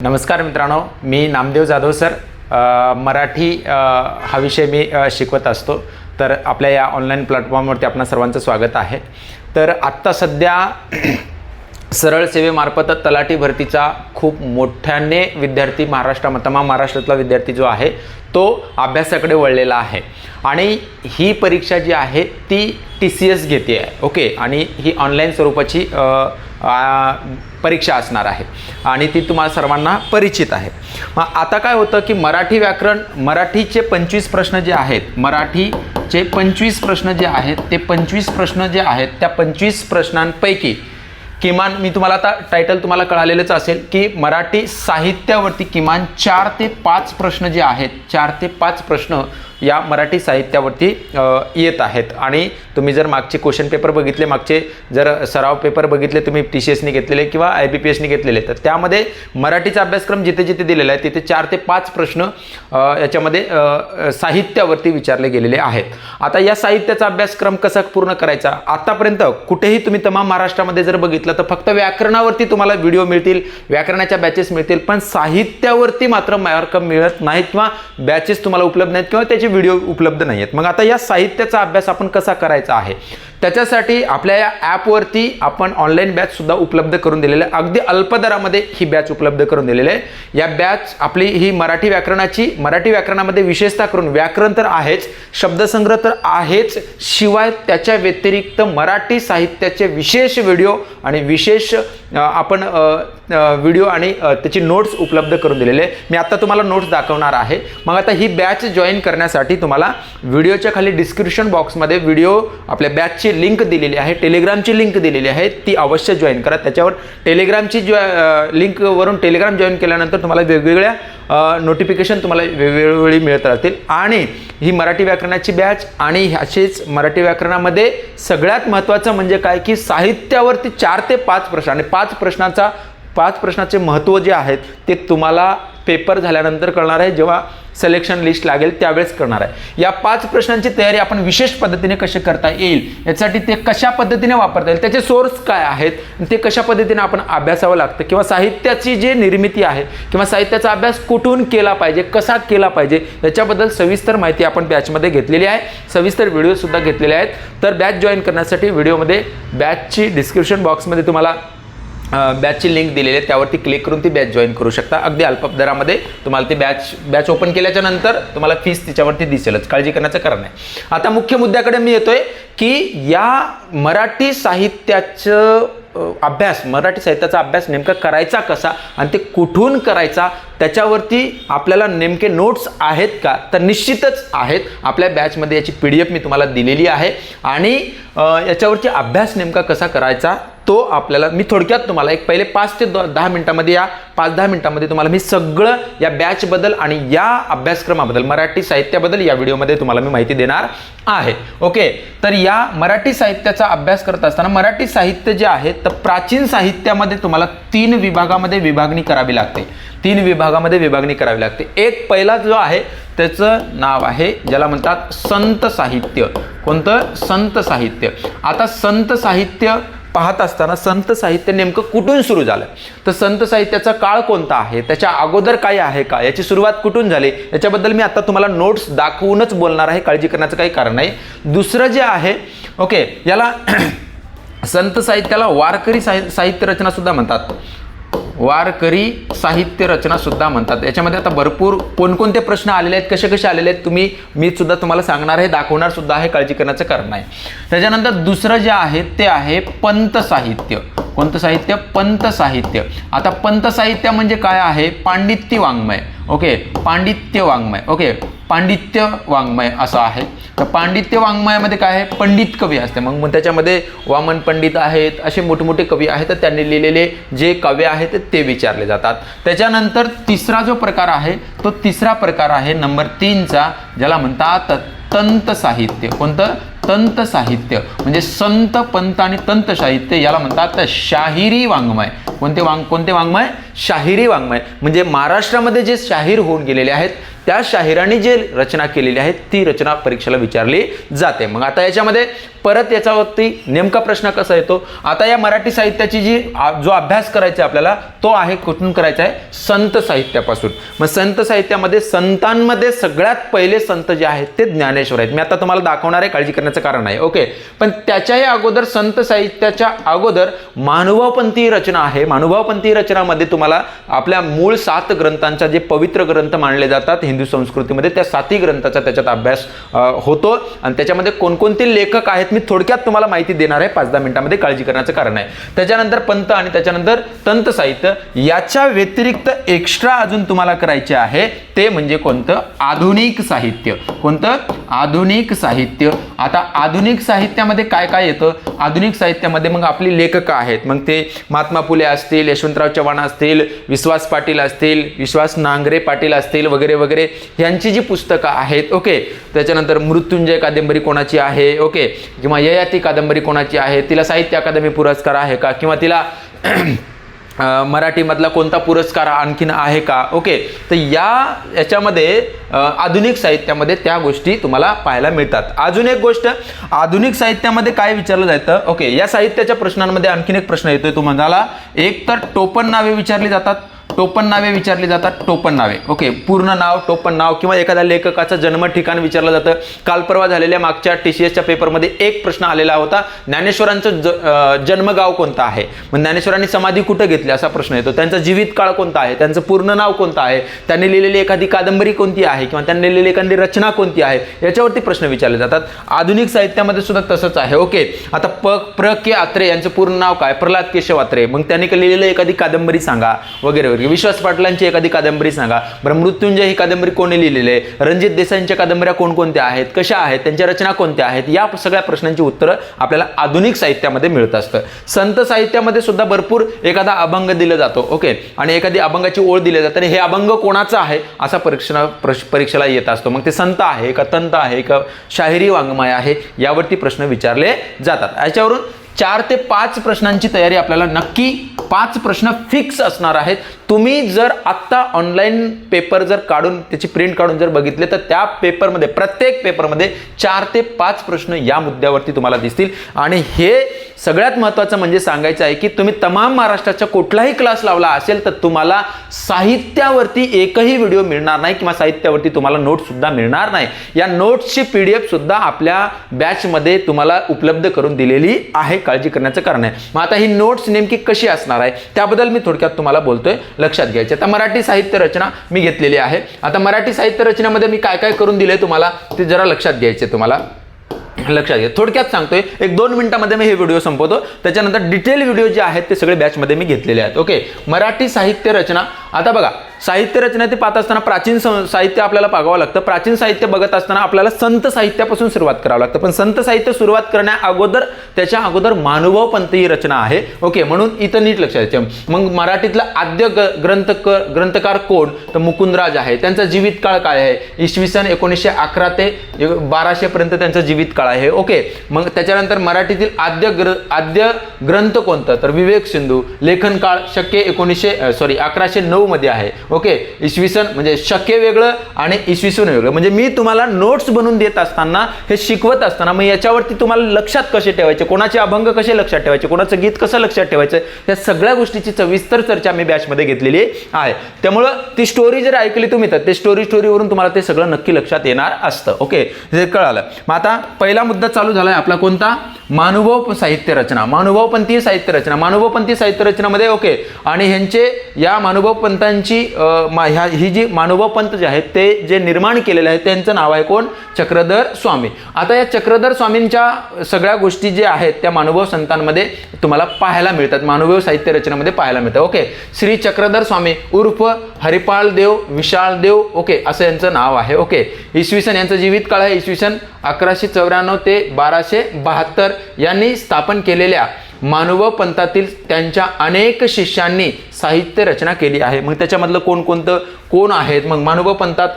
नमस्कार मित्रांनो, मी नामदेव जाधव सर. मराठी हा विषय मी शिकवत असतो. तर आपल्या या ऑनलाईन प्लॅटफॉर्मवरती आपणा सर्वांचं स्वागत आहे. तर आत्ता सध्या सरळ सेवेमार्फत तलाठी भरतीचा खूप मोठ्याने विद्यार्थी तमाम महाराष्ट्रातला विद्यार्थी जो आहे तो अभ्यासाकडे वळलेला आहे आणि ही परीक्षा जी आहे ती TCS घेते आहे. ओके, आणि ही ऑनलाईन स्वरूपाची परीक्षा असणार आहे आणि ती तुम्हाला सर्वांना परिचित आहे. मग आता काय होतं की मराठीचे 25 प्रश्न जे आहेत, मराठीचे 25 प्रश्न जे आहेत ते 25 प्रश्न जे आहेत त्या 25 प्रश्नांपैकी किमान मी तुम्हाला आता टायटल तुम्हाला कळालेलंच असेल की मराठी साहित्यावरती किमान 4 ते 5 प्रश्न जे आहेत, 4 ते 5 प्रश्न या मराठी साहित्यावरती येत आहेत. आणि तुम्ही जर मागचे क्वेश्चन पेपर बघितले, मागचे जर सराव पेपर बघितले तुम्ही TCSने घेतलेले किंवा IBPSने घेतलेले, तर त्यामध्ये मराठीचा अभ्यासक्रम जिथे जिथे दिलेला आहे तिथे 4 ते 5 प्रश्न याच्यामध्ये साहित्यावरती विचारले गेलेले आहेत. आता या साहित्याचा अभ्यासक्रम कसा पूर्ण करायचा, आतापर्यंत कुठेही तुम्ही तमाम महाराष्ट्रामध्ये जर बघितलं तर फक्त व्याकरणावरती तुम्हाला व्हिडिओ मिळतील, व्याकरणाच्या बॅचेस मिळतील, पण साहित्यावरती मात्र मार्क मिळत नाहीत किंवा बॅचेस तुम्हाला उपलब्ध नाहीत किंवा त्याचे व्हिडिओ उपलब्ध नाही आहेत. मग आता या साहित्याचा अभ्यास आपण कसा करायचा आहे, त्याच्यासाठी आपल्या या ॲपवरती आपण ऑनलाईन बॅच सुद्धा उपलब्ध करून दिलेले आहे. अगदी अल्प दरामध्ये ही बॅच उपलब्ध करून दिलेली आहे. या बॅच आपली ही मराठी व्याकरणामध्ये विशेषतः करून व्याकरण तर आहेच, शब्दसंग्रह तर आहेच, शिवाय त्याच्या व्यतिरिक्त मराठी साहित्याचे विशेष व्हिडिओ आणि विशेष आपण व्हिडिओ आणि त्याची नोट्स उपलब्ध करून दिलेले आहे. मी आता तुम्हाला नोट्स दाखवणार आहे. मग आता ही बॅच जॉईन करण्यासाठी तुम्हाला व्हिडिओच्या खाली डिस्क्रिप्शन बॉक्समध्ये व्हिडिओ आपल्या बॅचची लिंक दिलेली आहे, टेलिग्रामची लिंक दिलेली आहे, ती अवश्य जॉईन करा. त्याच्यावर टेलिग्रामची लिंकवरून टेलिग्राम जॉईन केल्यानंतर तुम्हाला वेगवेगळ्या नोटिफिकेशन तुम्हाला वेळोवेळी मिळत राहतील. आणि ही मराठी व्याकरणाची बॅच आणि असेच मराठी व्याकरणामध्ये सगळ्यात महत्त्वाचं म्हणजे काय की साहित्यावरती 4 ते 5 प्रश्न आणि 5 प्रश्नाचे महत्त्व जे आहेत ते तुम्हाला पेपर झाल्यानंतर कळणार आहे, जेव्हा सिलेक्शन लिस्ट लागेल त्यावेळेस करणार आहे. या 5 प्रश्नांची तयारी आपण विशेष पद्धतीने कशी करता येईल, यासाठी ते कशा पद्धतीने वापरता येईल, त्याचे सोर्स काय आहेत, ते कशा पद्धतीने आपण अभ्यासावं लागतं किंवा साहित्याची जी निर्मिती आहे किंवा साहित्याचा अभ्यास कुठून केला पाहिजे, कसा केला पाहिजे, याच्याबद्दल सविस्तर माहिती आपण बॅचमध्ये घेतलेली आहे, सविस्तर व्हिडिओ सुद्धा घेतलेले आहेत. तर बॅच जॉईन करण्यासाठी व्हिडिओमध्ये बॅचची डिस्क्रिप्शन बॉक्समध्ये तुम्हाला बॅचची लिंक दिलेली आहे, त्यावरती क्लिक करून ती बॅच जॉईन करू शकता. अगदी अल्प दरामध्ये तुम्हाला ती बॅच ओपन केल्याच्या नंतर तुम्हाला फीस तिच्यावरती दिसेलच, काळजी करण्याचं कारण नाही. आता मुख्य मुद्द्याकडे मी येतोय की या मराठी साहित्याचं मराठी साहित्याचा अभ्यास नेमका करायचा कसा आणि ते कुठून करायचा, त्याच्यावरती आपल्याला नेमके नोट्स आहेत का, तर निश्चितच आहेत. आपल्या बॅचमध्ये याची PDF मी तुम्हाला दिलेली आहे आणि याच्यावरती अभ्यास नेमका कसा करायचा तो आपल्याला मी थोडक्यात तुम्हाला पहिले 5 ते 10 मिनिटांमध्ये या 5-10 मिनिटांमध्ये तुम्हाला मी सगळं या बॅचबद्दल आणि या अभ्यासक्रमाबद्दल मराठी साहित्याबद्दल या व्हिडिओमध्ये तुम्हाला मी माहिती देणार आहे. ओके, तर या मराठी साहित्याचा अभ्यास करत असताना मराठी साहित्य जे आहे तर प्राचीन साहित्यामध्ये तुम्हाला 3 विभागामध्ये विभागणी करावी लागते. 3 विभागामध्ये विभागणी करावी लागते. एक पहिला जो आहे त्याचं नाव आहे ज्याला म्हणतात संत साहित्य. कोणतं? संत साहित्य. आता संत साहित्य पाहत असताना संत साहित्य नेमकं कुठून सुरू झालं, तर संत साहित्याचा काळ कोणता आहे, त्याच्या अगोदर काय आहे का, याची सुरुवात कुठून झाली, याच्याबद्दल मी आता तुम्हाला नोट्स दाखवूनच बोलणार आहे, काळजी करण्याचं काही कारण नाही. दुसरं जे आहे, ओके, याला संत साहित्याला वारकरी साहित्य रचना सुद्धा म्हणतात. वारकरी साहित्य रचना सुद्धा म्हणतात. याच्यामध्ये आता भरपूर कोणकोणते प्रश्न आलेले आहेत, कसे आलेले आहेत मी सुद्धा तुम्हाला सांगणार आहे, दाखवणार सुद्धा आहे, काळजी करण्याचं कारण नाही. त्याच्यानंतर दुसरं जे आहे ते आहे पंत साहित्य. कोणतं साहित्य? पंत साहित्य. आता पंत साहित्य म्हणजे काय आहे? पांडित्य वाङ्मय. ओके, पांडित्य वाङ्मय. ओके, पांडित्य वाङ्मय असं आहे. तर पांडित्य वाङ्मयामध्ये काय आहे? पंडित कवी असते. मग त्याच्यामध्ये वामन पंडित आहेत, असे मोठमोठे कवी आहेत, तर त्यांनी लिहिलेले जे काव्य आहेत ते विचारले जातात. त्याच्यानंतर तिसरा जो प्रकार आहे तो तिसरा प्रकार आहे नंबर 3चा, ज्याला म्हणतात तंत साहित्य. कोणतं? तंत साहित्य. म्हणजे संत, पंत आणि तंत साहित्य याला म्हणतात शाहिरी वाङ्मय. कोणते वाङ्मय? शाहिरी वाङ्मय म्हणजे महाराष्ट्रामध्ये जे शाहीर होऊन गेलेले आहेत त्या शाहिरांनी जे रचना केलेली आहे ती रचना परीक्षेला विचारली जाते. मग आता याच्यामध्ये परत याच्यावरती नेमका प्रश्न कसा येतो, आता या मराठी साहित्याची जो अभ्यास करायचा आहे आपल्याला तो आहे कुठून करायचा आहे, संत साहित्यापासून. मग संत साहित्यामध्ये संतांमध्ये सगळ्यात पहिले संत जे आहेत ते ज्ञानेश्वर आहेत. मी आता तुम्हाला दाखवणार आहे, काळजी करण्याचं कारण आहे. ओके, पण त्याच्याही अगोदर संत साहित्याच्या अगोदर महानुभावपंथी रचना आहे. महानुभावपंथी रचनामध्ये तुम्हाला आपल्या मूळ 7 ग्रंथांचा जे पवित्र ग्रंथ मानले जातात हिंदू संस्कृतीमध्ये त्या 7 ग्रंथाचा त्याच्यात अभ्यास होतो आणि त्याच्यामध्ये कोणकोणते लेखक आहेत मी थोडक्यात तुम्हाला माहिती देणार आहे 5-10 मिनिटांमध्ये, काळजी करण्याचं कारण आहे. त्याच्यानंतर पंत आणि त्याच्यानंतर तंत साहित्य. याच्या व्यतिरिक्त एक्स्ट्रा अजून तुम्हाला करायचे आहे ते म्हणजे कोणतं, आधुनिक साहित्य. कोणतं, आधुनिक साहित्य. आता आधुनिक साहित्यामध्ये काय काय येतं, आधुनिक साहित्यामध्ये मग आपली लेखक आहेत, मग ते महात्मा फुले असतील, यशवंतराव चव्हाण असतील, विश्वास पाटील असतील, विश्वास नांगरे पाटील असतील वगैरे वगैरे यांची जी पुस्तकं आहेत. ओके, त्याच्यानंतर मृत्युंजय कादंबरी कोणाची आहे, ओके, किंवा ययाती कादंबरी कोणाची आहे, तिला साहित्य अकादमी पुरस्कार आहे का, किंवा तिला मराठीमधला कोणता पुरस्कार आणखीन आहे का. ओके, तर याच्यामध्ये आधुनिक साहित्यामध्ये त्या गोष्टी तुम्हाला पाहायला मिळतात. अजून एक गोष्ट, आधुनिक साहित्यामध्ये काय विचारलं जातं, ओके, या साहित्याच्या प्रश्नांमध्ये आणखीन एक प्रश्न येतोय तुम्हाला, एक तर टोपण नावे विचारली जातात, टोपण नावे विचारली जातात, टोपण नावे. ओके, पूर्ण नाव, टोपण नाव किंवा एखाद्या लेखकाचं जन्म ठिकाण विचारलं जातं. काल परवा झालेल्या मागच्या TCSच्या पेपरमध्ये एक प्रश्न आलेला होता, ज्ञानेश्वरांचं जन्मगाव कोणतं आहे, मग ज्ञानेश्वरांनी समाधी कुठं घेतली असा प्रश्न येतो. त्यांचा जीवित काळ कोणता आहे, त्यांचं पूर्ण नाव कोणतं आहे, त्यांनी लिहिलेली एखादी कादंबरी कोणती आहे किंवा त्यांनी लिहिलेली एखादी रचना कोणती आहे, याच्यावरती प्रश्न विचारले जातात. आधुनिक साहित्यामध्ये सुद्धा तसंच आहे. ओके, आता प्र के आत्रे यांचं पूर्ण नाव काय, प्रल्हाद केशव आत्रे, मग त्यांनी लिहिलेलं एखादी कादंबरी सांगा वगैरे वगैरे. विश्वास पाटलांची एखादी कादंबरी सांगा. बरं, मृत्युंजय ही कादंबरी कोणी लिहिलेली आहे, रणजित देसाईंच्या कादंबऱ्या कोणकोणत्या आहेत, कशा आहेत, त्यांच्या रचना कोणत्या आहेत, या सगळ्या प्रश्नांची उत्तरं आपल्याला आधुनिक साहित्यामध्ये मिळत असतं. संत साहित्यामध्ये सुद्धा भरपूर एखादा अभंग दिला जातो. ओके, आणि एखादी अभंगाची ओळ दिली जाते आणि हे अभंग कोणाचा आहे असा परीक्षेला येत असतो. मग ते संत आहे का, तंत आहे का, शाहिरी वाङ्मय आहे, यावरती प्रश्न विचारले जातात. याच्यावरून 4 ते 5 प्रश्नांची तयारी आपल्याला नक्की, 5 प्रश्न फिक्स असणार आहेत. तुम्ही जर आत्ता ऑनलाईन पेपर जर काढून त्याची प्रिंट काढून जर बघितले तर त्या पेपरमध्ये, प्रत्येक पेपरमध्ये 4 ते 5 प्रश्न या मुद्द्यावरती तुम्हाला दिसतील. आणि हे सगळ्यात महत्त्वाचं म्हणजे सांगायचं आहे की तुम्ही तमाम महाराष्ट्राचा कुठलाही क्लास लावला असेल तर तुम्हाला साहित्यावरती एकही व्हिडिओ मिळणार नाही किंवा साहित्यावरती तुम्हाला नोट सुद्धा मिळणार नाही. या नोट्सची PDF सुद्धा आपल्या बॅचमध्ये तुम्हाला उपलब्ध करून दिलेली आहे, काळजी करण्याचं कारण आहे. मग आता ही नोट्स नेमकी कशी असणार आहे त्याबद्दल मी थोडक्यात तुम्हाला बोलतोय, लक्षात घ्यायचे. आता मराठी साहित्य रचना मी घेतलेली आहे. आता मराठी साहित्य रचनेमध्ये मी काय काय करून दिले तुम्हाला ते जरा लक्षात घ्यायचे, तुम्हाला लक्षात घ्या. थोडक्यात सांगतोय, 1-2 मिनिटांमध्ये मी हे व्हिडिओ संपवतो. त्याच्यानंतर डिटेल व्हिडिओ जे आहेत ते सगळे बॅचमध्ये मी घेतलेले आहेत. ओके, मराठी साहित्य रचना. आता बघा, साहित्य रचना ते पाहत असताना प्राचीन साहित्य आपल्याला पाहावं लागतं. प्राचीन साहित्य बघत असताना आपल्याला संत साहित्यापासून सुरुवात करावं लागतं. पण संत साहित्य सुरुवात करण्या अगोदर त्याच्या अगोदर महानुभावपंथ ही रचना आहे. ओके, म्हणून इथं नीट लक्षात द्यायचं. मग मराठीतला आद्य ग्रंथकार कोण, तर मुकुंदराज आहे. त्यांचा जीवित काळ काय आहे, इसवी सन 1911 ते 1200 पर्यंत त्यांचा जीवित काळ आहे. ओके, मग त्याच्यानंतर मराठीतील आद्य ग्रंथ कोणतं, तर विवेक सिंधू. लेखन काळ शक्य 1109 मध्ये आहे. ओके, इसवी सन म्हणजे शक्य वेगळं आणि इसवी सन वेगळं. म्हणजे मी तुम्हाला नोट्स बनवून देत असताना, हे शिकवत असताना मग याच्यावरती तुम्हाला लक्षात कसे ठेवायचे, कोणाचे अभंग कसे लक्षात ठेवायचे, कोणाचं गीत कसं लक्षात ठेवायचं, या सगळ्या गोष्टीची सविस्तर चर्चा मी बॅचमध्ये घेतलेली आहे. त्यामुळं ती स्टोरी जर ऐकली तुम्ही तर ते स्टोरीवरून तुम्हाला ते सगळं नक्की लक्षात येणार असतं. ओके, हे कळालं. मग आता पहिला मुद्दा चालू झालाय आपला, कोणता, महानुभाव साहित्य रचना, महानुभावपंथी साहित्य रचना. महानुभावपंथी साहित्य रचनामध्ये ओके, आणि ह्यांचे या महानुभावपंथांची ही जी महानुभावपंथ जे आहेत ते जे निर्माण केलेले आहेत त्यांचं नाव आहे कोण, चक्रधर स्वामी. आता या चक्रधर स्वामींच्या सगळ्या गोष्टी जे आहेत त्या महानुभाव संतांमध्ये तुम्हाला पाहायला मिळतात, महानुभाव साहित्य रचनेमध्ये पाहायला मिळतात. ओके, श्री चक्रधर स्वामी उर्फ हरिपाल देव विशाल देव, ओके, असं यांचं नाव आहे. ओके, इसवी सन यांचं जीवित काळ आहे इसवी सन 1194 ते 1272 यांनी स्थापन केलेल्या महानुभाव पंथातील त्यांच्या अनेक शिष्यांनी साहित्य रचना केली आहे. मग त्याच्यामधलं कोण आहेत, मग महानुभाव पंथात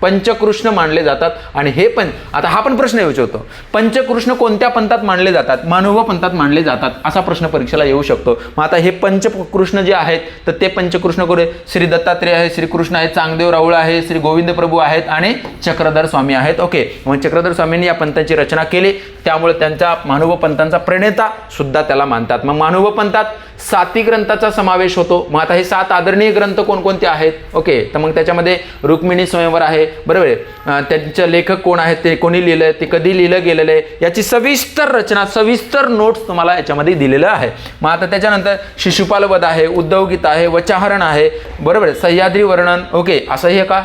पंचकृष्ण मानले जातात. आणि हे पण आता हा पण प्रश्न येऊ शकतो, पंचकृष्ण कोणत्या पंथात मानले जातात? मानव पंथात मानले जातात, असा प्रश्न परीक्षेला येऊ शकतो. मग आता हे पंचकृष्ण जे आहेत तर ते पंचकृष्ण कोण? श्री दत्तात्रेय आहे, श्रीकृष्ण आहे, चांगदेव राऊळ आहे, श्री गोविंद प्रभू आहेत आणि चक्रधर स्वामी आहेत. ओके, मग चक्रधर स्वामींनी या पंथाची रचना केली, त्यामुळे त्यांचा मानव पंथांचा प्रणेता सुद्धा त्याला मानतात. मग मानव पंथात 7 ग्रंथाचा समावेश होतो. मग आता हे 7 आदरणीय ग्रंथ कोणकोणते आहेत? ओके, तर मग त्याच्यामध्ये रुक्मिणी स्वयंवर आहे, बरोबर आहे. त्यांचे लेखक कोण आहेत, ते कोणी लिहिलंय, ते कधी लिहिलं गेलेलं आहे, याची सविस्तर रचना, सविस्तर नोट्स तुम्हाला याच्यामध्ये दिलेलं आहे. मग आता त्याच्यानंतर शिशुपाल वध आहे, उद्धव गीता आहे, वचाहरण आहे, बरोबर आहे, सह्याद्री वर्णन. ओके, असं हे का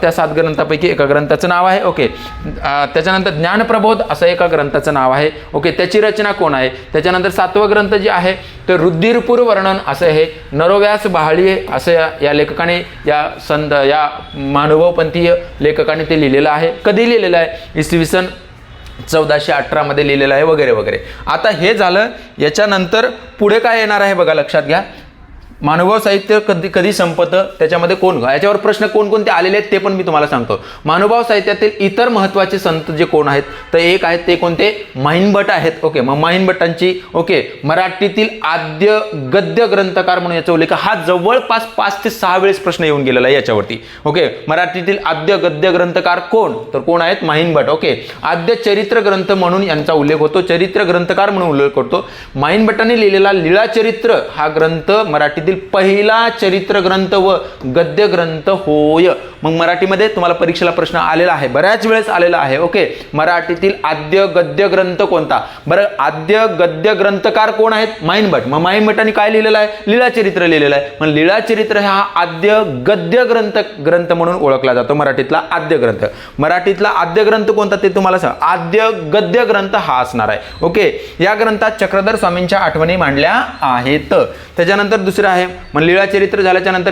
त्या 7 ग्रंथापैकी एका ग्रंथाचं नाव आहे. ओके, त्याच्यानंतर ज्ञानप्रबोध असं एका ग्रंथाचं नाव आहे. ओके, त्याची रचना कोण आहे? त्याच्यानंतर 7वं ग्रंथ जे आहे ते रुद्रपूर वर्णन असं हे नरोव्यास बहाळी असं या लेखकाने, या मानवपंथीय लेखकाने ते लिहिलेलं आहे. कधी लिहिलेलं आहे? इसवी सन 1418 मध्ये लिहिलेलं आहे, वगैरे वगैरे. आता हे झालं. याच्यानंतर पुढे काय येणार आहे बघा, लक्षात घ्या. मानवभाव साहित्य कधी संपतं, त्याच्यामध्ये कोण, याच्यावर प्रश्न कोणकोणते आलेले आहेत ते पण मी तुम्हाला सांगतो. मानवभाव साहित्यातील इतर महत्त्वाचे संत जे कोण आहेत तर एक आहेत ते कोणते? माहिनभट आहेत. ओके, मग माहिनभटांची ओके मराठीतील आद्य गद्य ग्रंथकार म्हणून याचा उल्लेख हा जवळपास 5 ते 6 वेळेस प्रश्न येऊन गेलेला आहे याच्यावरती. ओके, मराठीतील आद्य गद्य ग्रंथकार कोण? तर कोण आहेत? माहिनभट. ओके, आद्य चरित्र ग्रंथ म्हणून यांचा उल्लेख होतो, चरित्र ग्रंथकार म्हणून उल्लेख होतो. माहिनभटांनी लिहिलेला लीळाचरित्र हा ग्रंथ मराठीतील पहिला चरित्र ग्रंथ व गद्य ग्रंथ होय. मग मराठीमध्ये तुम्हाला परीक्षेला प्रश्न आलेला आहे, बऱ्याच वेळेस आलेला आहे. ओके, मराठीतील आद्य गद्य ग्रंथ कोणता? बरं, आद्य गद्य ग्रंथकार कोण आहेत? माहिनभट. मग माहिनभटांनी काय लिहिलेलं आहे? लीळाचरित्र लिहिलेलं आहे. मग लीळाचरित्र हा आद्य गद्य ग्रंथ म्हणून ओळखला जातो, मराठीतला आद्य ग्रंथ. मराठीतला आद्य ग्रंथ कोणता ते तुम्हाला सांग, आद्य गद्य ग्रंथ हा असणार आहे. ओके, या ग्रंथात चक्रधर स्वामींच्या आठवणी मांडल्या आहेत. त्याच्यानंतर दुसरं आहे मग लीळाचरित्र झाल्याच्या नंतर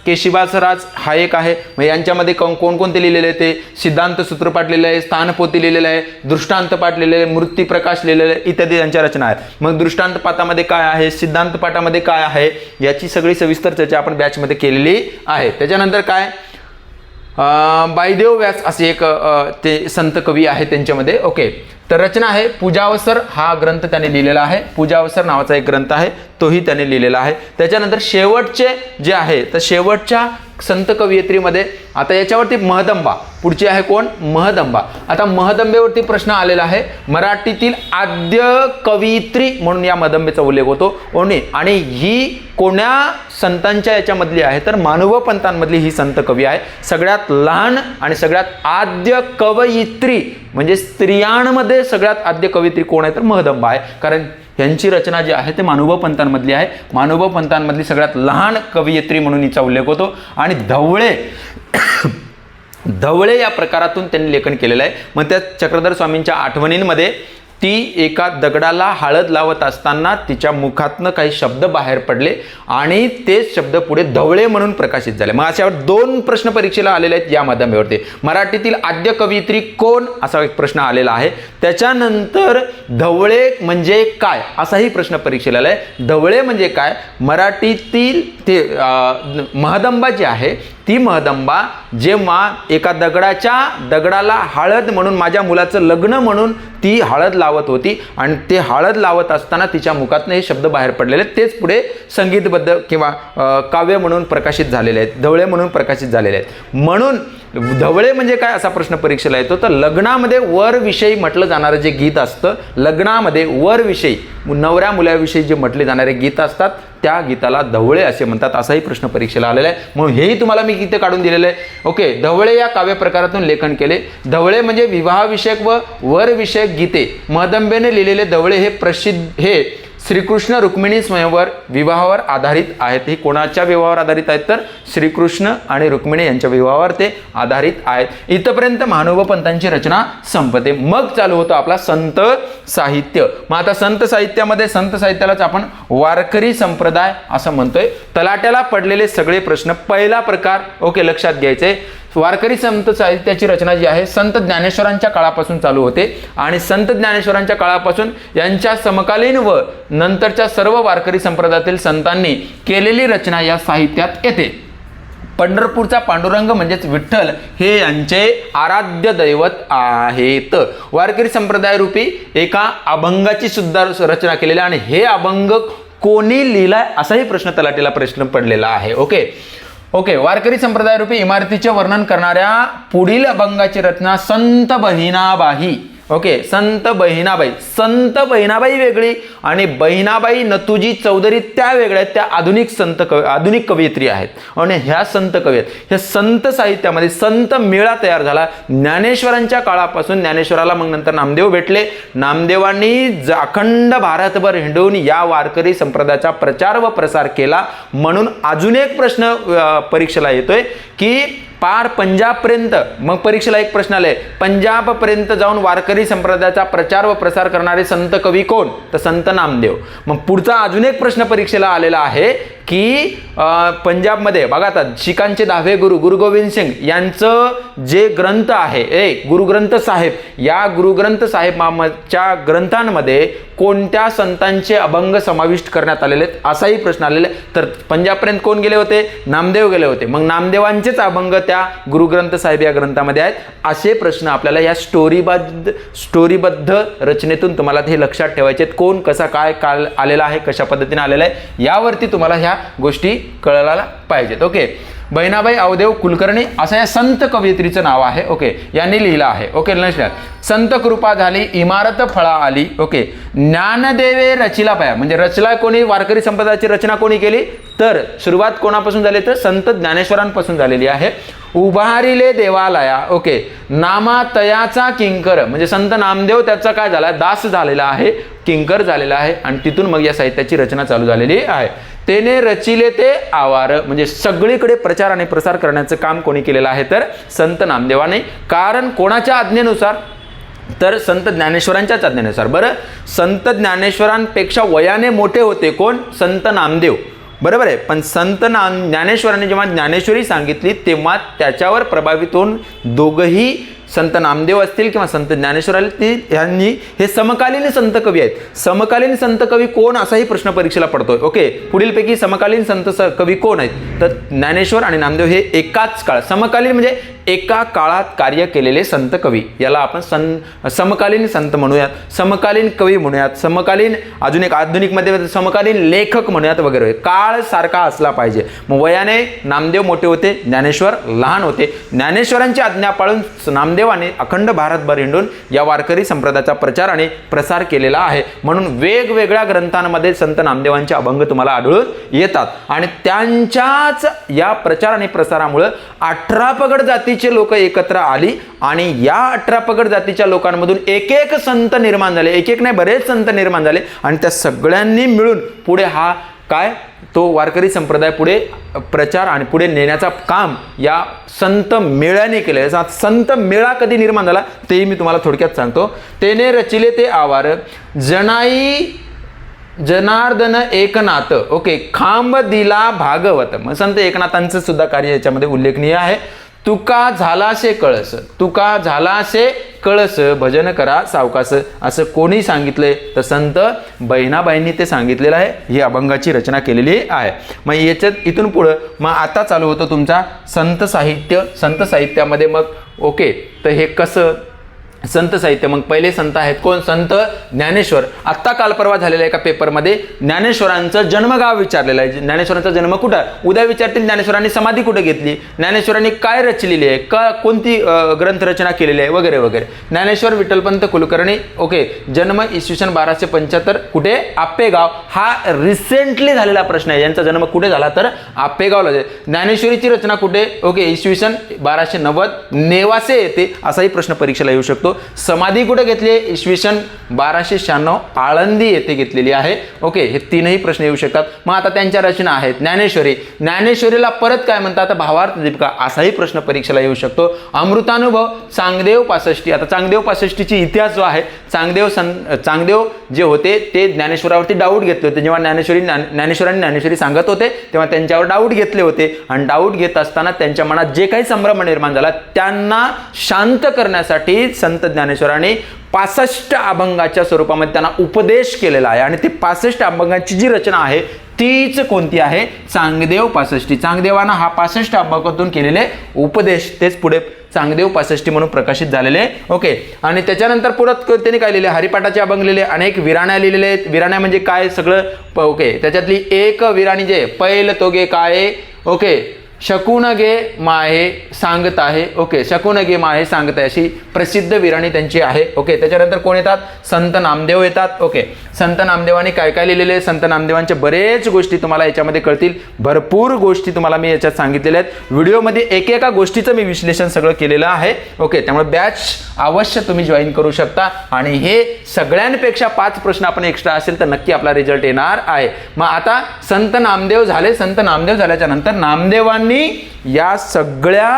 केशिवासराज हा एक आहे. मग यांच्यामध्ये कोणकोणते लिहिलेले आहे? ते सिद्धांत सूत्रपाठ लिहिलेलं आहे, स्थानपोथी लिहिलेलं आहे, दृष्टांत पाठ लिहिलेलं आहे, मूर्तिप्रकाश लिहिलेलं आहे, इत्यादी यांच्या रचना आहेत. मग दृष्टांत पाठामध्ये काय आहे, सिद्धांत पाठामध्ये काय आहे, याची सगळी सविस्तर चर्चा आपण बॅचमध्ये केलेली आहे. त्याच्यानंतर काय बायदेव व्यास असे एक ते संत कवी आहे त्यांच्यामध्ये. ओके, तर रचना आहे पूजावसर हा ग्रंथ त्याने लिहिलेला आहे. पूजावसर नावाचा एक ग्रंथ आहे, तोही त्याने लिहिलेला आहे. त्याच्यानंतर शेवटचे जे आहे तर शेवटच्या संत कवयित्रीमध्ये आता याच्यावरती महदंबा पुढची आहे. कोण? महदंबा. आता महदंबेवरती प्रश्न आलेला आहे. मराठीतील आद्य कवयित्री म्हणून या महदंबेचा उल्लेख होतो. आणि ही कोण्या संतांच्या याच्यामधली आहे तर मानव पंथांमधली ही संत कवी आहे. सगळ्यात लहान आणि सगळ्यात आद्य कवयित्री म्हणजे स्त्रियांमध्ये सगळ्यात आद्य कवयित्री कोण आहे तर महदंबा आहे. कारण यांची रचना जी आहे ते मानव पंथांमधली आहे. मानव पंथांमधली सगळ्यात लहान कवयित्री म्हणून हिचा उल्लेख होतो. आणि धवळे या प्रकारातून त्यांनी लेखन केलेलं आहे. मग त्या चक्रधर स्वामींच्या आठवणींमध्ये ती एका दगडाला हळद लावत असताना तिच्या मुखातनं काही शब्द बाहेर पडले आणि तेच शब्द पुढे धवळे म्हणून प्रकाशित झाले. मग अशावर 2 प्रश्न परीक्षेला आलेले आहेत या माध्यमावरती. मराठीतील आद्य कवयित्री कोण असा एक प्रश्न आलेला आहे. त्याच्यानंतर धवळे म्हणजे काय असाही प्रश्न परीक्षेला आला आहे. धवळे म्हणजे काय? मराठीतील ते महदंबा जी आहे ती महदंबा जेव्हा एका दगडाला हळद म्हणून माझ्या मुलाचं लग्न म्हणून ती हळद लावत होती आणि ते हळद लावत असताना तिच्या मुखातून हे शब्द बाहेर पडलेले तेच पुढे संगीतबद्ध किंवा काव्य म्हणून प्रकाशित झालेले आहेत, धवळे म्हणून प्रकाशित झालेले आहेत. म्हणून धवळे म्हणजे काय असा प्रश्न परीक्षेला येतो तर लग्नामध्ये वरविषयी म्हटलं जाणारं जे गीत असतं, लग्नामध्ये वरविषयी नवऱ्या मुलाविषयी जे म्हटले जाणारे गीत असतात त्या गीताला धवळे असे म्हणतात असाही प्रश्न परीक्षेला आलेला आहे. म्हणून हेही तुम्हाला मी गीते काढून दिलेलं आहे. ओके, धवळे या काव्य प्रकारातून लेखन केले. धवळे म्हणजे विवाहविषयक व वरविषयक गीते महदंबेने लिहिलेले धवळे हे श्रीकृष्ण रुक्मिणी स्वयंवर विवाहावर आधारित आहेत. हे कोणाच्या विवाहावर आधारित आहेत तर श्रीकृष्ण आणि रुक्मिणी यांच्या विवाहावर ते आधारित आहेत. इथपर्यंत मानव पंथांची रचना संपते. मग चालू होतं आपला संत साहित्य. मग आता संत साहित्यालाच आपण वारकरी संप्रदाय असं म्हणतोय. तलाट्याला पडलेले सगळे प्रश्न पहिला प्रकार ओके लक्षात घ्यायचे. वारकरी संत साहित्याची रचना जी आहे संत ज्ञानेश्वरांच्या काळापासून चालू होते आणि संत ज्ञानेश्वरांच्या काळापासून यांच्या समकालीन व नंतरच्या सर्व वारकरी संप्रदायातील संतांनी केलेली रचना या साहित्यात येते. पंढरपूरचा पांडुरंग म्हणजेच विठ्ठल हे यांचे आराध्य दैवत आहेत. वारकरी संप्रदाय रूपी एका अभंगाची सुद्धा रचना केलेली आणि हे अभंग कोणी लिहिलाय असाही प्रश्न तलाठीला प्रश्न पडलेला आहे. ओके वारकरी संप्रदाय रूपी इमारतीचे वर्णन करणाऱ्या पुढील अभंगाची रचना संत बहिणाबाई. संत बहिणाबाई वेगळी आणि बहिणाबाई नथुजी चौधरी त्या वेगळ्या, त्या आधुनिक कवयित्री आहेत आणि ह्या संत कवी आहेत. ह्या संत साहित्यामध्ये संत मेळा तयार झाला ज्ञानेश्वरांच्या काळापासून. ज्ञानेश्वराला मग नंतर नामदेव भेटले. नामदेवांनी अखंड भारतभर हिंडून या वारकरी संप्रदायाचा प्रचार व प्रसार केला. म्हणून अजून एक प्रश्न परीक्षेला येतोय की पार पंजाबपर्यंत, मग परीक्षेला एक प्रश्न आलाय, पंजाबपर्यंत जाऊन वारकरी संप्रदायाचा प्रचार व प्रसार करणारे संत कवी कोण? तर संत नामदेव. मग पुढचा अजून एक प्रश्न परीक्षेला आलेला आहे की पंजाबमध्ये बघा आता शिखांचे 10वे गुरु गोविंद सिंग यांचं जे ग्रंथ आहे गुरुग्रंथ साहेब, या गुरुग्रंथ साहेबच्या ग्रंथांमध्ये कोणत्या संतांचे अभंग समाविष्ट करण्यात आलेले आहेत असाही प्रश्न आलेला आहे. तर पंजाबपर्यंत कोण गेले होते? नामदेव गेले होते. मग नामदेवांचेच अभंग त्या गुरुग्रंथ साहेब या ग्रंथामध्ये आहेत. असे प्रश्न आपल्याला या स्टोरीबद्ध रचनेतून तुम्हाला हे लक्षात ठेवायचे आहेत. कोण कसा काय काल आलेला आहे, कशा पद्धतीने आलेला आहे, यावरती तुम्हाला ह्या गोष्टी कळायला पाहिजेत. बहिणाबाई अवधेव कुलकर्णी असं या संत कवयित्रीचं नाव आहे. यांनी लिहिलं आहे. संत कृपा झाली इमारत फळा आली. ज्ञानदेवे रचिला पाया, म्हणजे रचला कोणी? वारकरी संप्रदायाची रचना कोणी केली? तर सुरुवात कोणापासून झाली? तर संत ज्ञानेश्वरांपासून झालेली आहे. उभारिले देवालया. नामातयाचा किंकर, म्हणजे संत नामदेव त्याचा काय झाला? दास झालेला आहे, किंकर झालेला आहे आणि तिथून मग या साहित्याची रचना चालू झालेली आहे. तेने रचिले ते आवार, म्हणजे सगळीकडे प्रचार आणि प्रसार करण्याचं काम कोणी केलेलं आहे? तर संत नामदेवाने. कारण कोणाच्या आज्ञेनुसार? तर संत ज्ञानेश्वरांच्याच आज्ञेनुसार. बरं, संत ज्ञानेश्वरांपेक्षा वयाने मोठे होते कोण? संत नामदेव. बरोबर आहे. पण संत ज्ञानेश्वरांनी जेव्हा ज्ञानेश्वरी सांगितली तेव्हा त्याच्यावर प्रभावित होऊन दोघंही संत नामदेव असतील किंवा संत ज्ञानेश्वर यांनी हे समकालीन संत कवी आहेत. समकालीन संत कवी कोण असाही प्रश्न परीक्षेला पडतोय. पुढीलपैकी समकालीन संत कवी कोण आहेत? तर ज्ञानेश्वर आणि नामदेव हे एकाच काळ, समकालीन म्हणजे एका काळात कार्य केलेले संत कवी, याला आपण समकालीन संत म्हणूयात, समकालीन कवी म्हणूयात, समकालीन अजून एक आधुनिकमध्ये समकालीन लेखक म्हणूयात वगैरे. काळ सारखा असला पाहिजे. मग वयाने नामदेव मोठे होते, ज्ञानेश्वर लहान होते. ज्ञानेश्वरांची आज्ञा पाळून नामदेवाने अखंड भारतभर हिंडून या वारकरी संप्रदायाचा प्रचार आणि प्रसार केलेला आहे. म्हणून वेगवेगळ्या ग्रंथांमध्ये संत नामदेवांचे अभंग तुम्हाला आढळून येतात आणि त्यांच्याच या प्रचार आणि प्रसारामुळे 18 पगड जातीचे लोक एकत्र आली आणि या 18 पगड जातीच्या लोकांमधून एक संत निर्माण झाले. एक नाही, बरेच संत निर्माण झाले आणि त्या सगळ्यांनी मिळून पुढे हा काय तो वारकरी संप्रदाय पुढे प्रचार आणि पुढे नेण्याचा काम या संत मेळ्याने केले. संत मेळा कधी निर्माण झाला तेही मी तुम्हाला थोडक्यात सांगतो. तेने रचिले ते आवार जनाई जनार्दन एकनाथ. खांब दिला भागवत. मग संत एकनाथांचं सुद्धा कार्य याच्यामध्ये उल्लेखनीय आहे. तुका झालासे कळस, तुका झालासे कळस भजन करा सावकास, असं कोणी सांगितलंय? तर संत बहिणाबाईंनी ते सांगितलेलं आहे. ही अभंगाची रचना केलेली आहे. मग याच्यात इथून पुढं मग आता चालू होतं तुमचा संत साहित्य. संत साहित्यामध्ये मग तर हे कसं संत साहित्य? मग पहिले संत आहेत कोण? संत ज्ञानेश्वर. आत्ता काल परवा झालेल्या एका पेपरमध्ये ज्ञानेश्वरांचं जन्मगाव विचारलेलं आहे. ज्ञानेश्वरांचा जन्म कुठं? उद्या विचारतील ज्ञानेश्वरांनी समाधी कुठे घेतली, ज्ञानेश्वरांनी काय रचलेली आहे, कोणती ग्रंथ रचना केलेली आहे वगैरे वगैरे. ज्ञानेश्वर विठ्ठलपंत कुलकर्णी. जन्म इसवी 1275 कुठे? आपेगाव. हा रिसेंटली झालेला प्रश्न आहे. यांचा जन्म कुठे झाला? तर आपेगावला. ज्ञानेश्वरीची रचना कुठे? इसवी 1290 नेवासे येते. असाही प्रश्न परीक्षेला येऊ शकतो. समाधी कुठे घेतली? इसवी 1296 आळंदी येथे घेतलेली आहे. हे तीनही प्रश्न येऊ शकतात. मग आता त्यांच्या रचना आहेत. ज्ञानेश्वरी. ज्ञानेश्वरीला परत काय म्हणतात? भावार्थ दीपिका. असाही प्रश्न परीक्षेला येऊ शकतो. अमृतानुभव. चांगदेव पासष्टी. आता चांगदेव पासष्टीची इतिहास जो आहे, चांगदेव जे होते ते ज्ञानेश्वरावरती डाऊट घेतले होते. जेव्हा ज्ञानेश्वरी सांगत होते तेव्हा त्यांच्यावर डाऊट घेतले होते आणि डाऊट घेत असताना त्यांच्या मनात जे काही संभ्रम निर्माण झाला त्यांना शांत करण्यासाठी संत संत ज्ञानेश्वरांनी 65 अभंगाच्या स्वरूपामध्ये त्यांना उपदेश केलेला आहे आणि ते 65 अभंगाची जी रचना आहे तीच कोणती आहे? चांगदेव 65. चांगदेवानं हा 65 अभंगातून केलेले उपदेश तेच पुढे चांगदेव 65 म्हणून प्रकाशित झालेले. ओके, आणि त्याच्यानंतर पुढे त्यांनी काय लिहिले? हरिपाठाचे अभंग लिहिले, अनेक विराण्या लिहिलेले आहेत. विराण्या म्हणजे काय सगळं ओके, त्याच्यातली एक विराणी जे पैल तोगे काय ओके, शकून गे माहे सांगत आहे. ओके, शकून गे माहे सांगत आहे अशी प्रसिद्ध विराणी त्यांची आहे. ओके, त्याच्यानंतर कोण येतात? संत नामदेव येतात. ओके, संत नामदेवांनी काय काय लिहिलेले? संत नामदेवांचे बरेच गोष्टी तुम्हाला याच्यामध्ये कळतील. भरपूर गोष्टी तुम्हाला मी याच्यात सांगितलेल्या आहेत. व्हिडिओमध्ये एकेका गोष्टीचं मी विश्लेषण सगळं केलेलं आहे. ओके, त्यामुळे बॅच अवश्य तुम्ही जॉईन करू शकता आणि हे सगळ्यांपेक्षा 5 प्रश्न आपण एक्स्ट्रा असेल तर नक्की आपला रिझल्ट येणार आहे. मग आता संत नामदेव झाले. संत नामदेव झाल्याच्या नंतर नामदेवांनी या सगळ्या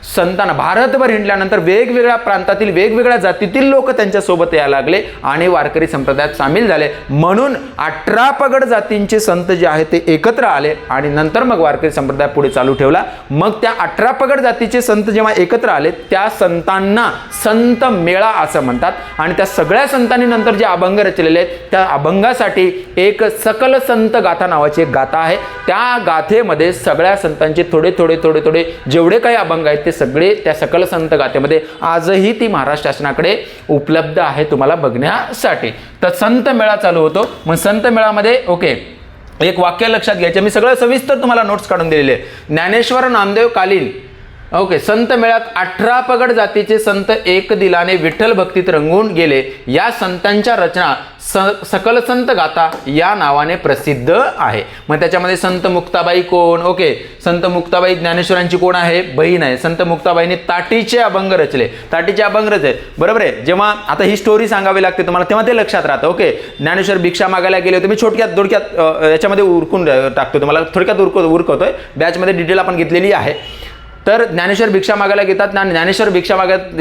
संतांना भारतभर हिंडल्यानंतर वेगवेगळ्या प्रांतातील वेगवेगळ्या जातीतील लोक त्यांच्या सोबत यायला लागले आणि वारकरी संप्रदायात सामील झाले. म्हणून 18 पगड जातींचे संत जे आहेत ते एकत्र आले आणि नंतर मग वारकरी संप्रदाय पुढे चालू ठेवला. मग त्या 18 पगड जातीचे संत जेव्हा एकत्र आले त्या संतांना संत मेळा असं म्हणतात आणि त्या सगळ्या संतांनी नंतर जे अभंग रचलेले आहेत त्या अभंगासाठी एक सकल संत गाथा नावाची एक गाथा आहे. त्या गाथेमध्ये सगळ्या संतांचे थोडे थोडे थोडे थोडे जेवढे काही अभंग आहेत ते सगळे त्या सकल संत गाथेमध्ये आजही ती महाराष्ट्र शासनाकडे उपलब्ध आहे तुम्हाला बघण्यासाठी. तर संत मेळा चालू होतो. मग संत मेळामध्ये ओके एक वाक्य लक्षात घ्यायचे, मी सगळं सविस्तर तुम्हाला नोट्स काढून दिलेले. ज्ञानेश्वर नामदेव कालीन ओके संत मेळ्यात 18 पगड जातीचे संत एक दिलाने विठ्ठल भक्तीत रंगून गेले. या संतांच्या रचना सकल संत गाथा या नावाने प्रसिद्ध आहे. मग त्याच्यामध्ये संत मुक्ताबाई कोण? ओके, संत मुक्ताबाई ज्ञानेश्वरांची कोण आहे? बहीण आहे. संत मुक्ताबाईंनी ताटीचे अभंग रचले. ताटीचे अभंग रचले बरोबर आहे. जेव्हा आता ही स्टोरी सांगावी लागते तुम्हाला तेव्हा ते लक्षात राहतं. ओके, ज्ञानेश्वर भिक्षा मागायला गेले होते. मी थोडक्यात याच्यामध्ये उरकून टाकतो तुम्हाला, थोडक्यात उरकवतोय. बॅचमध्ये डिटेल आपण घेतलेली आहे. तर ज्ञानेश्वर भिक्षा मागायला घेतात ना, ज्ञानेश्वर भिक्षा मागत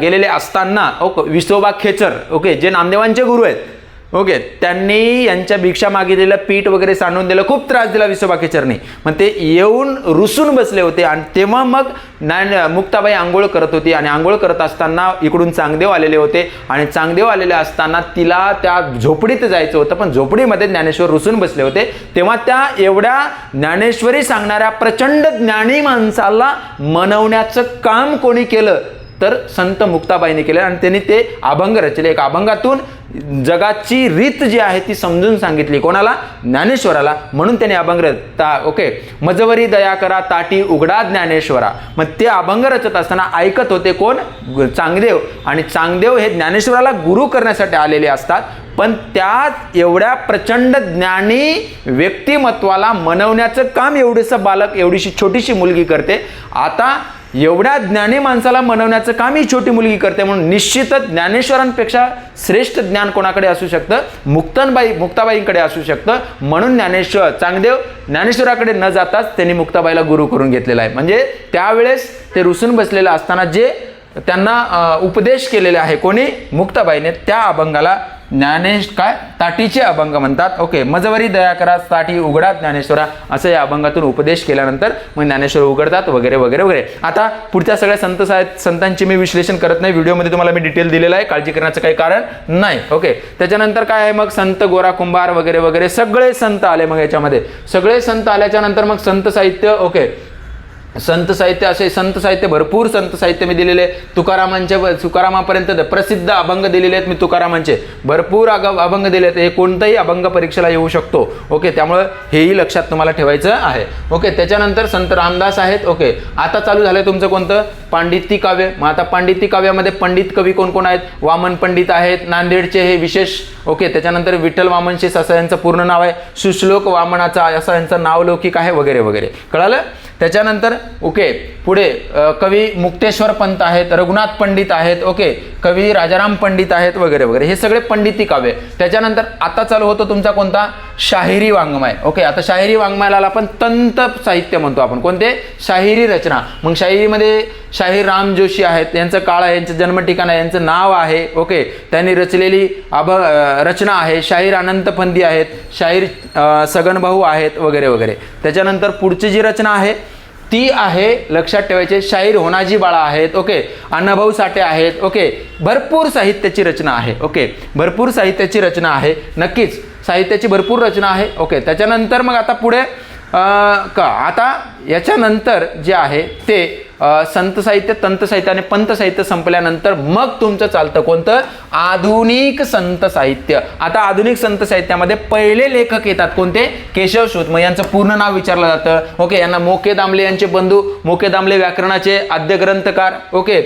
गेलेले असताना ओके विसोबा खेचर ओके जे नामदेवांचे गुरु आहेत ओके त्यांनी यांच्या भिक्षा मागितलेलं पीठ वगैरे सांडून दिलं, खूप त्रास दिला विसोबा खेचरने. मग ते येऊन रुसून बसले होते आणि तेव्हा मग मुक्ताबाई आंघोळ करत होती आणि आंघोळ करत असताना इकडून चांगदेव आलेले होते आणि चांगदेव आलेले असताना तिला त्या झोपडीत जायचं होतं पण झोपडीमध्ये ज्ञानेश्वर रुसून बसले होते. तेव्हा त्या एवढ्या ज्ञानेश्वरी सांगणाऱ्या प्रचंड ज्ञानी माणसाला मनवण्याचं काम कोणी केलं तर संत मुक्ताबाईने केलं आणि त्यांनी ते अभंग रचले. एक अभंगातून जगाची रीत जी आहे ती समजून सांगितली. कोणाला? ज्ञानेश्वराला. म्हणून त्याने अभंग ओके मजवरी दया करा ताटी उघडा ज्ञानेश्वरा. मग ते अभंग रचत असताना ऐकत होते कोण? चांगदेव. आणि चांगदेव हे ज्ञानेश्वराला गुरु करण्यासाठी आलेले असतात पण त्या एवढ्या प्रचंड ज्ञानी व्यक्तिमत्वाला मनवण्याचं काम एवढेसं बालक एवढीशी छोटीशी मुलगी करते. आता एवढ्या ज्ञानी माणसाला मनवण्याचं काम ही छोटी मुलगी करते म्हणून निश्चितच ज्ञानेश्वरांपेक्षा श्रेष्ठ ज्ञान कोणाकडे असू शकतं? मुक्ताबाईंकडे असू शकतं. म्हणून चांगदेव ज्ञानेश्वराकडे न जाताच त्यांनी मुक्ताबाईला गुरु करून घेतलेला आहे. म्हणजे त्यावेळेस ते रुसून बसलेले असताना जे त्यांना उपदेश केलेले आहे कोणी? मुक्ताबाईने. त्या अभंगाला ताटीचे अभंग म्हणतात. ओके मजवरी दया करा ताटी उघडा ज्ञानेश्वरा असं या अभंगातून उपदेश केल्यानंतर मग ज्ञानेश्वर उघडतात वगैरे वगैरे वगैरे. आता पुढच्या सगळ्या संतांचे मी विश्लेषण करत नाही, व्हिडिओमध्ये तुम्हाला मी डिटेल दिलेलं आहे, काळजी करण्याचं काही कारण नाही. ओके त्याच्यानंतर काय आहे मग संत गोरा कुंभार वगैरे वगैरे सगळे संत आले. मग याच्यामध्ये सगळे संत आल्याच्या नंतर मग संत साहित्य ओके संत साहित्य असे संत साहित्य भरपूर संत साहित्य मी दिलेले. तुकारामापर्यंत प्रसिद्ध अभंग दिलेले आहेत मी. तुकारामांचे भरपूर अभंग दिले आहेत. हे कोणताही अभंग परीक्षेला येऊ शकतो. ओके त्यामुळं हेही लक्षात तुम्हाला ठेवायचं आहे. ओके त्याच्यानंतर संत रामदास आहेत. ओके आता चालू झालंय तुमचं कोणतं? पांडिती काव्य. मग आता पांडिती काव्यामध्ये पंडित कवी कोण कोण आहेत? वामन पंडित आहेत नांदेडचे हे विशेष. ओके त्याच्यानंतर विठ्ठल वामन शेष असं यांचं पूर्ण नाव आहे. सुश्लोक वामनाचा असं यांचं नावलौकिक आहे वगैरे वगैरे. कळालं? त्याच्यानंतर ओके पुढे कवी मुक्तेश्वर पंत आहेत, रघुनाथ पंडित आहेत. ओके कवी राजाराम पंडित आहेत वगैरे वगैरे. हे सगळे पंडिती काव्य. त्याच्यानंतर आता चालू होतो तुमचा कोणता? शाहिरी वाङ्मय. ओके आता शाहिरी वाङ्मयाला आपण तंत साहित्य म्हणतो आपण. कोणते? शाहिरी रचना. मग शाहिरीमध्ये शाहीर राम जोशी आहेत, यांचं काळ आहे, यांचं जन्म ठिकाण आहे, यांचं नाव आहे. ओके त्यांनी रचलेली रचना आहे. शाहीर अनंत फंदी आहेत, शाहीर सगनभाऊ आहेत वगैरे वगैरे. त्याच्यानंतर पुढची जी रचना आहे ती आहे, लक्षात ठेवायचे. शाहीर होनाजी बाळा आहेत, ओके. अण्णाभाऊ साठे आहेत, ओके. भरपूर साहित्याची रचना आहे, ओके. भरपूर साहित्याची रचना आहे, नक्कीच साहित्याची भरपूर रचना आहे, ओके. त्याच्यानंतर मग आता पुढे आता याच्यानंतर जे आहे ते संत साहित्य, तंत साहित्य आणि पंत साहित्य संपल्यानंतर मग तुमचं चालतं कोणतं? आधुनिक संत साहित्य. आता आधुनिक संत साहित्यामध्ये पहिले लेखक येतात कोणते? केशवसूत. मग यांचं पूर्ण नाव विचारलं जातं, ओके. यांना मोके दामले यांचे बंधू, मोके दामले व्याकरणाचे आद्य ग्रंथकार, ओके.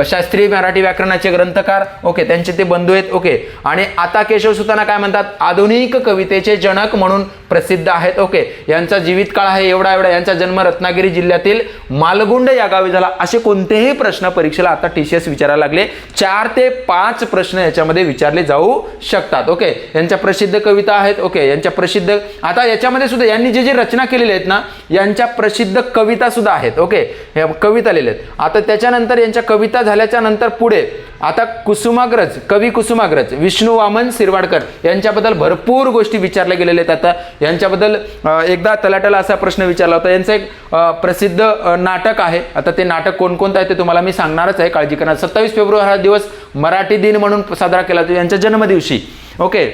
शास्त्रीय मराठी व्याकरणाचे ग्रंथकार, ओके. त्यांचे ते बंधू आहेत, ओके. आणि आता केशवसूतांना काय म्हणतात? आधुनिक कवितेचे जनक म्हणून प्रसिद्ध आहेत, ओके. यांचा जीवितकाळ आहे एवढा एवढा. यांचा जन्म रत्नागिरी जिल्ह्यातील मालगुंड या गावी झाला. असे कोणतेही प्रश्न परीक्षेला आता TCS विचारायला लागले. 4 ते 5 प्रश्न याच्यामध्ये विचारले जाऊ शकतात, ओके. यांच्या प्रसिद्ध कविता आहेत, ओके. यांच्या प्रसिद्ध, आता याच्यामध्ये सुद्धा यांनी जे रचना केलेल्या आहेत ना, यांच्या प्रसिद्ध कविता सुद्धा आहेत, ओके. हे कविता लिहिलेत. आता त्याच्यानंतर यांच्या कविता झाल्याच्या नंतर पुढे आता कुसुमाग्रज, कवी कुसुमाग्रज विष्णू वामन शिरवाडकर यांच्याबद्दल भरपूर गोष्टी विचारल्या गेलेल्या आहेत. आता यांच्याबद्दल एकदा तलाट्याला असा प्रश्न विचारला होता. यांचं एक प्रसिद्ध नाटक आहे. आता ते नाटक कोणकोणतं आहे ते तुम्हाला मी सांगणारच आहे, काळजी करा. 27 फेब्रुवारी हा दिवस मराठी दिन म्हणून साजरा केला जातो यांच्या जन्मदिवशी, ओके.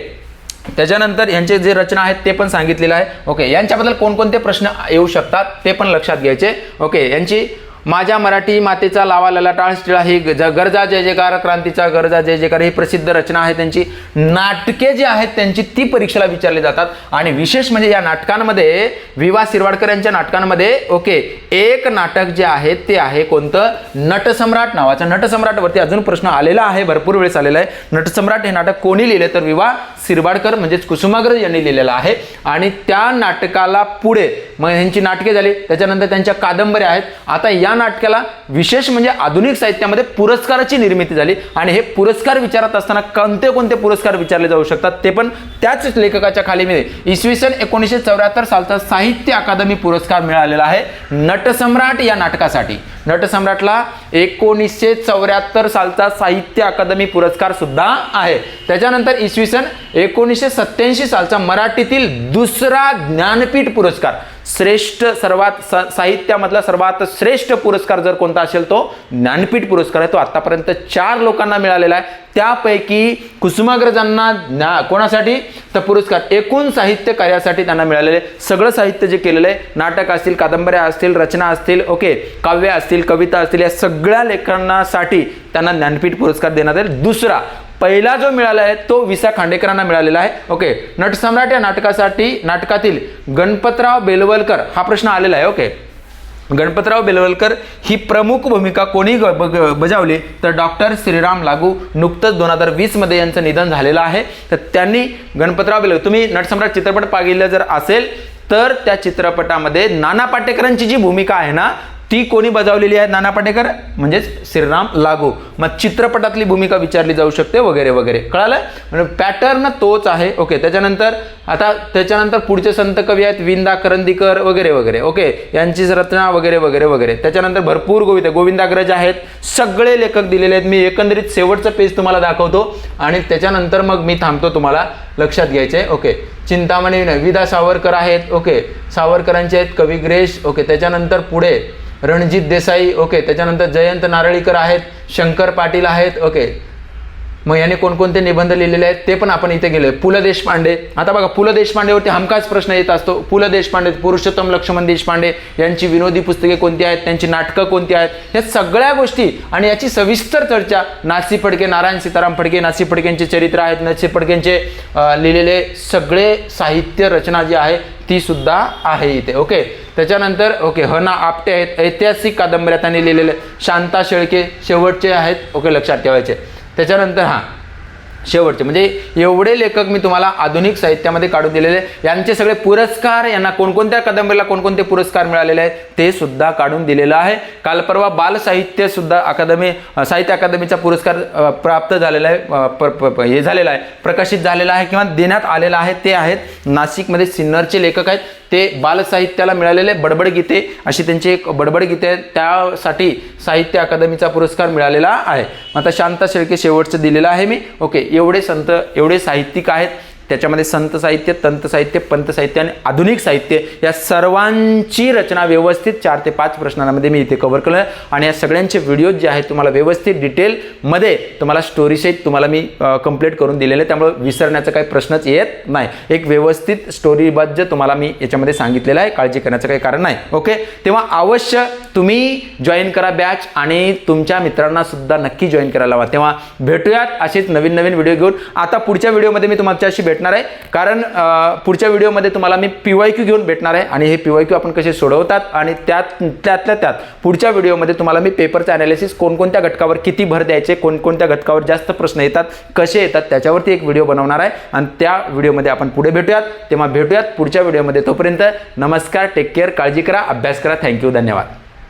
त्याच्यानंतर यांचे जे रचना आहेत ते पण सांगितलेलं आहे, ओके. यांच्याबद्दल कोणकोणते प्रश्न येऊ शकतात ते पण लक्षात घ्यायचे, ओके. यांची माझ्या मराठी मातेचा लावा ललाटाळ टिळा ही गरजा जय जयकार, क्रांतीचा गरजा जय जयकार ही प्रसिद्ध रचना आहे त्यांची. नाटके जी आहेत त्यांची ती परीक्षेला विचारली जातात. आणि विशेष म्हणजे या नाटकांमध्ये वि.वा. शिरवाडकर यांच्या नाटकांमध्ये, ओके, एक नाटक जे आहे ते आहे कोणतं? नटसम्राट नावाचं. नटसम्राटवरती अजून प्रश्न आलेला आहे, भरपूर वेळेस आलेला आहे. नटसम्राट हे नाटक कोणी लिहिले? तर वि.वा. शिरवाडकर म्हणजेच कुसुमाग्रज यांनी लिहिलेलं आहे. आणि त्या नाटकाला पुढे मग यांची नाटके झाली, त्याच्यानंतर त्यांच्या कादंबऱ्या आहेत. आता या नाटकाला विशेष म्हणजे आधुनिक साहित्यामध्ये पुरस्काराची निर्मिती झाली. आणि हे पुरस्कार विचारत असताना कोणते कोणते पुरस्कार विचारले जाऊ शकतात ते पण त्याच लेखकाच्या खाली मिळेल. इसवी सन 1974 सालचा साहित्य अकादमी पुरस्कार मिळालेला आहे नटसम्राट या नाटकासाठी. नटसम्राटला 1974 सालचा साहित्य अकादमी पुरस्कार सुद्धा आहे. त्याच्यानंतर इसवी सन 1987 सालचा मराठीतील दुसरा ज्ञानपीठ पुरस्कार, श्रेष्ठ सर्वात साहित्यामधला सर्वात श्रेष्ठ पुरस्कार जर कोणता असेल तो ज्ञानपीठ पुरस्कार आहे. तो आतापर्यंत 4 लोकांना मिळालेला आहे. त्यापैकी कुसुमाग्रजांना कोणासाठी? तर पुरस्कार एकूण साहित्य कार्यासाठी त्यांना मिळालेले. सगळं साहित्य जे केलेलं आहे, नाटक असतील, कादंबऱ्या असतील, रचना असतील, ओके, काव्य असतील, कविता असतील, या सगळ्या लेखनासाठी त्यांना ज्ञानपीठ पुरस्कार देण्यात येईल. दुसरा, पहिला जो मिळाला आहे तो वि.सा. खांडेकरांना मिळालेला आहे, ओके. नटसम्राट या नाटकातील गणपतराव बेलवलकर हा प्रश्न आलेला आहे, ओके. गणपतराव बेलवलकर ही प्रमुख भूमिका कोणी बजावली? तर डॉक्टर श्रीराम लागू. नुकतंच 2020 मध्ये यांचं निधन झालेलं आहे. तर त्यांनी गणपतराव बेलवलकर, तुम्ही नटसम्राट चित्रपट पाहिलेला जर असेल तर त्या चित्रपटामध्ये नाना पाटेकरांची जी भूमिका आहे ना ती कोणी बजावलेली आहे? नाना पाटेकर म्हणजेच श्रीराम लागू. मग चित्रपटातली भूमिका विचारली जाऊ शकते वगैरे वगैरे, कळालं? म्हणजे पॅटर्न तोच आहे, ओके. त्याच्यानंतर पुढचे संत कवी आहेत विंदा करंदीकर वगैरे वगैरे, ओके. यांची रचना वगैरे वगैरे वगैरे. त्याच्यानंतर भरपूर गोविंदाग्रज आहेत, सगळे लेखक दिलेले आहेत. मी एकंदरीत शेवटचं पेज तुम्हाला दाखवतो आणि त्याच्यानंतर मग मी थांबतो, तुम्हाला लक्षात घ्यायचे, ओके. चिंतामणी विदा सावरकर आहेत, ओके. सावरकरांचे आहेत कवी ग्रेश, ओके. त्याच्यानंतर पुढे रणजित देसाई, ओके. त्याच्यानंतर जयंत नारळीकर आहेत, शंकर पाटील आहेत, ओके. मग याने कोणकोणते निबंध लिहिलेले आहेत ते पण आपण इथे गेलो. पु ल देशपांडे. आता बघा पु ल देशपांडेवरती हमखास प्रश्न येत असतो. पु ल देशपांडे, पुरुषोत्तम लक्ष्मण देशपांडे यांची विनोदी पुस्तके कोणती आहेत, त्यांची नाटकं कोणती आहेत, या सगळ्या गोष्टी आणि याची सविस्तर चर्चा नासी फडके, नारायण सीताराम फडके, नासी फडकेंचे चरित्र आहेत, नासी फडकेंचे लिहिलेले सगळे साहित्य रचना जी आहे ती सुद्धा आहे इथे, ओके. त्याच्यानंतर ओके ह.ना. आपटे आहेत, ऐतिहासिक कादंबऱ्या त्यांनी लिहिलेले. शांता शेळके शेवटचे आहेत, ओके, लक्षात ठेवायचे. त्याच्यानंतर शेवटचे म्हणजे एवढे लेखक मी तुम्हाला आधुनिक साहित्यामध्ये काढून दिलेले. यांचे सगळे पुरस्कार, यांना कोणकोणत्या कादंबरीला कोणकोणते पुरस्कार मिळालेले आहेत ते सुद्धा काढून दिलेलं आहे. काल परवा बाल साहित्य सुद्धा साहित्य अकादमीचा पुरस्कार प्राप्त झालेला आहे, हे झालेला आहे, प्रकाशित झालेला आहे किंवा देण्यात आलेला आहे. ते आहेत नाशिकमध्ये सिन्नरचे लेखक आहेत, ते बालसाहित्याला मिळालेले बडबड गीते अशी त्यांची एक बडबड गीते आहेत, त्यासाठी साहित्य अकादमीचा पुरस्कार मिळालेला आहे. आता शांता शेळके शेवटचं दिलेलं आहे मी, ओके. एवढे संत, एवढे साहित्यिक आहेत त्याच्यामध्ये संत साहित्य, तंत साहित्य, पंत साहित्य आणि आधुनिक साहित्य या सर्वांची रचना व्यवस्थित 4 ते 5 प्रश्नांमध्ये मी इथे कव्हर केलं आणि या सगळ्यांचे व्हिडिओ जे आहेत तुम्हाला व्यवस्थित डिटेलमध्ये तुम्हाला स्टोरीसहित तुम्हाला मी कंप्लीट करून दिलेले, त्यामुळे विसरण्याचा काही प्रश्नच येत नाही. एक व्यवस्थित स्टोरीबद्ध तुम्हाला मी याच्यामध्ये सांगितलेलं आहे, काळजी करण्याचं काही कारण नाही. ओके, तेव्हा अवश्य तुम्ही जॉईन करा बॅच आणि तुमच्या मित्रांना सुद्धा नक्की जॉईन करायला हवा. तेव्हा भेटूयात असेच नवीन नवीन व्हिडिओ घेऊन. आता पुढच्या व्हिडिओमध्ये मी तुमच्याशी भेटणार आहे, कारण पुढच्या व्हिडिओमध्ये तुम्हाला मी PYQ घेऊन भेटणार आहे आणि हे PYQ आपण कसे सोडवतात आणि त्यात पुढच्या व्हिडिओमध्ये तुम्हाला मी पेपरचं ॲनालिसिस, कोणकोणत्या घटकावर किती भर द्यायचे, कोणकोणत्या घटकावर जास्त प्रश्न येतात, कसे येतात, त्याच्यावरती एक व्हिडिओ बनवणार आहे आणि त्या व्हिडिओमध्ये आपण पुढे भेटूयात. तेव्हा भेटूयात पुढच्या व्हिडिओमध्ये. तोपर्यंत नमस्कार, टेक केअर, काळजी करा, अभ्यास करा. थँक्यू, धन्यवाद.